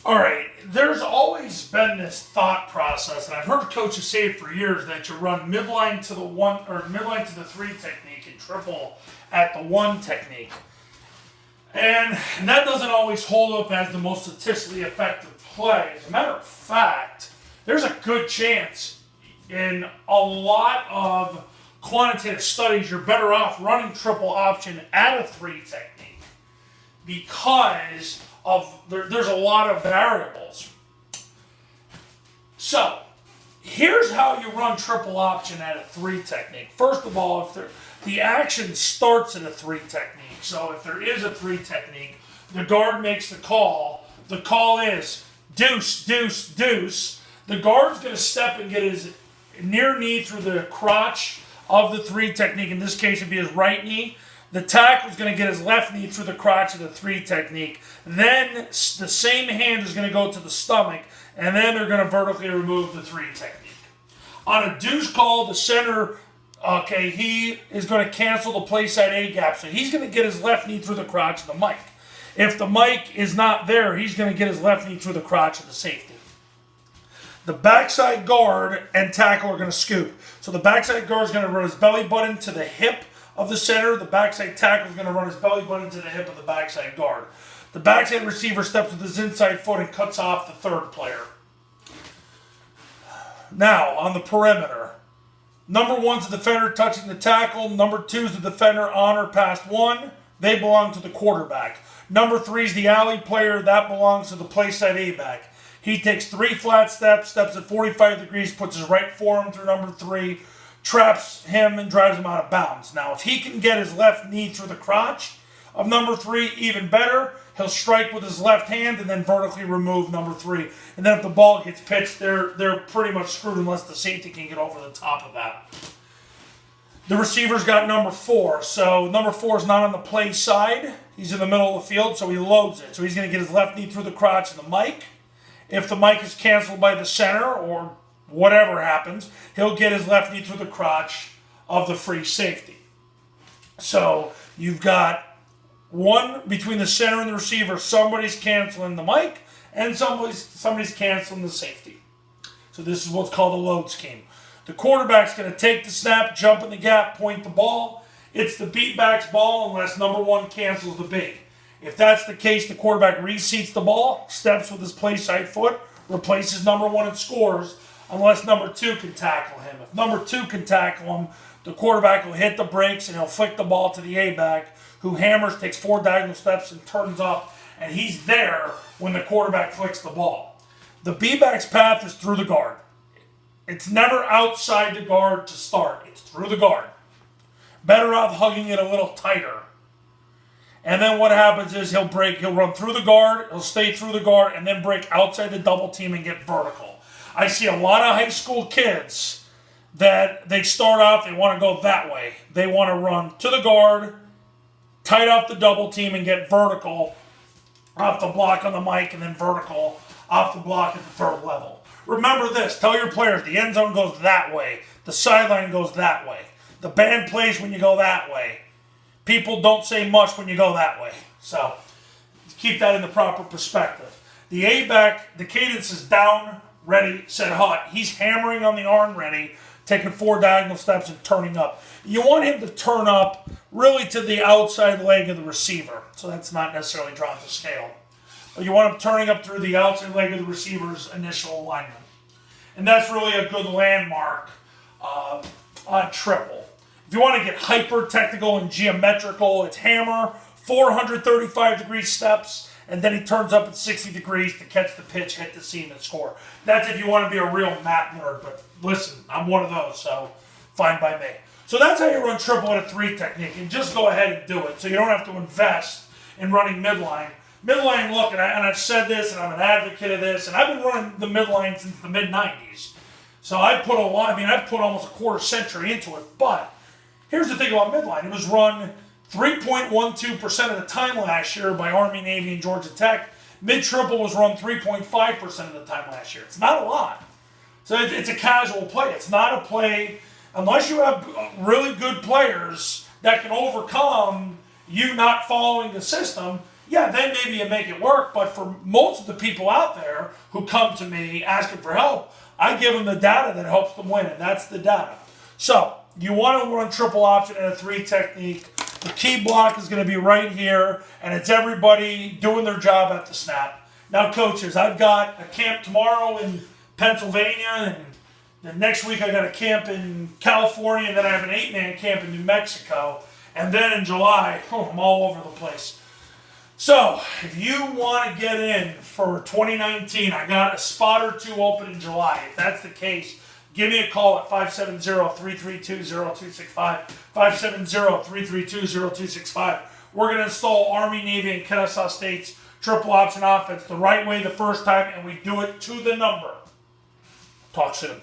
All right, there's always been this thought process, and I've heard coaches say it for years that you run midline to the one or midline to the three technique and triple at the one technique. And that doesn't always hold up as the most statistically effective play. As a matter of fact, there's a good chance in a lot of quantitative studies you're better off running triple option at a three technique because there's a lot of variables. So here's how you run triple option at a three technique. First of all, the action starts at a three technique. So if there is a three technique, the guard makes the call. The call is deuce, deuce, deuce. The guard's going to step and get his near knee through the crotch of the three technique. In this case, it'd be his right knee. The tackle's going to get his left knee through the crotch of the three technique. Then the same hand is going to go to the stomach, and then they're going to vertically remove the three technique. On a deuce call, the center, he is going to cancel the play side A gap. So he's going to get his left knee through the crotch of the mic. If the mic is not there, he's going to get his left knee through the crotch of the safety. The backside guard and tackle are going to scoop. So the backside guard is going to run his belly button to the hip of the center. The backside tackle is going to run his belly button to the hip of the backside guard. The backside receiver steps with his inside foot and cuts off the third player. Now, on the perimeter, number one's the defender touching the tackle. Number two's the defender on or past one. They belong to the quarterback. Number three's the alley player. That belongs to the play side A-back. He takes 3 flat steps at 45 degrees, puts his right forearm through number 3, traps him and drives him out of bounds. Now, if he can get his left knee through the crotch of number 3, even better. He'll strike with his left hand and then vertically remove number 3. And then if the ball gets pitched, they're pretty much screwed unless the safety can get over the top of that. The receiver's got number 4. So number 4 is not on the play side. He's in the middle of the field, so he loads it. So he's going to get his left knee through the crotch of the mic. If the mic is canceled by the center or whatever happens, he'll get his left knee through the crotch of the free safety. So you've got one between the center and the receiver. Somebody's canceling the mic and somebody's canceling the safety. So this is what's called a load scheme. The quarterback's going to take the snap, jump in the gap, point the ball. It's the beatback's ball unless number 1 cancels the beat. If that's the case, the quarterback reseats the ball, steps with his play side foot, replaces number 1 and scores unless number 2 can tackle him. If number 2 can tackle him, the quarterback will hit the brakes and he'll flick the ball to the A-back, who hammers, takes 4 diagonal steps and turns up, and he's there when the quarterback flicks the ball. The B-back's path is through the guard. It's never outside the guard to start. It's through the guard. Better off hugging it a little tighter. And then what happens is he'll run through the guard, he'll stay through the guard, and then break outside the double team and get vertical. I see a lot of high school kids that they start off, they want to go that way. They want to run to the guard, tight off the double team, and get vertical off the block on the mic, and then vertical off the block at the third level. Remember this, tell your players the end zone goes that way, the sideline goes that way. The band plays when you go that way. People don't say much when you go that way. So keep that in the proper perspective. The A-back, the cadence is down, ready, set, hot. He's hammering on the arm ready, taking 4 diagonal steps and turning up. You want him to turn up really to the outside leg of the receiver. So that's not necessarily drawn to scale. But you want him turning up through the outside leg of the receiver's initial alignment. And that's really a good landmark on triple. If you want to get hyper technical and geometrical, it's hammer, 435 degree steps, and then he turns up at 60 degrees to catch the pitch, hit the seam, and score. That's if you want to be a real math nerd, but listen, I'm one of those, so fine by me. So that's how you run triple at a 3 technique, and just go ahead and do it so you don't have to invest in running midline. Midline, look, and I've said this, and I'm an advocate of this, and I've been running the midline since the mid-90s. So I've put almost a quarter century into it, but here's the thing about midline. It was run 3.12% of the time last year by Army, Navy, and Georgia Tech. Mid-triple was run 3.5% of the time last year. It's not a lot. So it's a casual play. It's not a play, unless you have really good players that can overcome you not following the system, yeah, then maybe you make it work. But for most of the people out there who come to me asking for help, I give them the data that helps them win, and that's the data. So you want to run triple option and a 3 technique. The key block is going to be right here, and it's everybody doing their job at the snap. Now, coaches, I've got a camp tomorrow in Pennsylvania, and then next week I got a camp in California, and then I have an 8-man camp in New Mexico. And then in July, I'm all over the place. So, if you want to get in for 2019, I got a spot or 2 open in July. If that's the case, give me a call at 570-332-0265, 570-332-0265. We're going to install Army, Navy, and Kennesaw State's triple option offense the right way the first time, and we do it to the number. Talk soon.